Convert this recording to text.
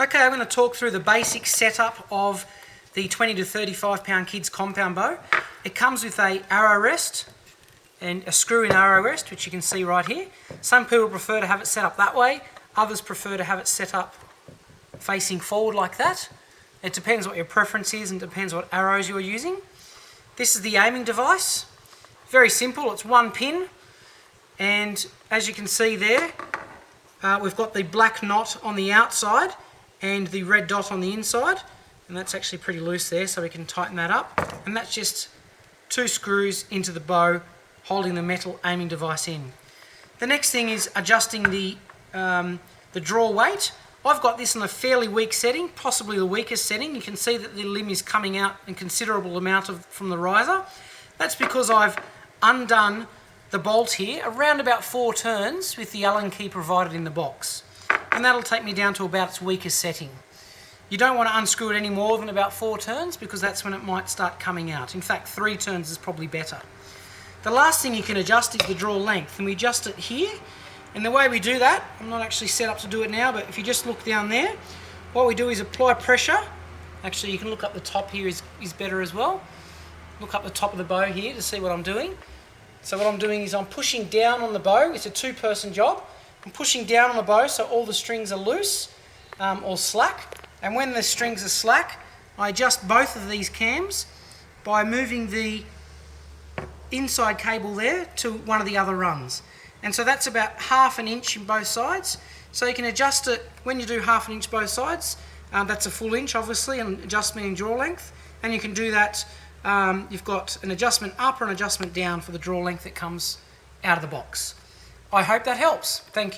Okay, I'm going to talk through the basic setup of the 20 to 35 pound kids compound bow. It comes with a arrow rest and a screw-in arrow rest, which you can see right here. Some people prefer to have it set up that way, others prefer to have it set up facing forward like that. It depends what your preference is and depends what arrows you're using. This is the aiming device. Very simple, it's one pin, and as you can see there, we've got the black knot on the outside and the red dot on the inside, and that's actually pretty loose there, so we can tighten that up. And that's just 2 screws into the bow holding the metal aiming device in. The next thing is adjusting the draw weight. I've got this in a fairly weak setting, possibly the weakest setting. You can see that the limb is coming out in considerable amount from the riser. That's because I've undone the bolt here around about 4 turns with the Allen key provided in the box. And that'll take me down to about its weakest setting. You don't want to unscrew it any more than about 4 turns because that's when it might start coming out. In fact, 3 turns is probably better. The last thing you can adjust is the draw length, and we adjust it here. And the way we do that, I'm not actually set up to do it now, but if you just look down there, what we do is apply pressure. Actually, you can look up the top here is better as well. Look up the top of the bow here to see what I'm doing. So what I'm doing is I'm pushing down on the bow. It's a 2-person job. I'm pushing down on the bow so all the strings are loose or slack. And when the strings are slack, I adjust both of these cams by moving the inside cable there to one of the other rungs. And so that's about 1/2 inch in both sides. So you can adjust it when you do 1/2 inch both sides. That's a full inch, obviously, and adjustment in draw length. And you can do that. You've got an adjustment up or an adjustment down for the draw length that comes out of the box. I hope that helps. Thank you.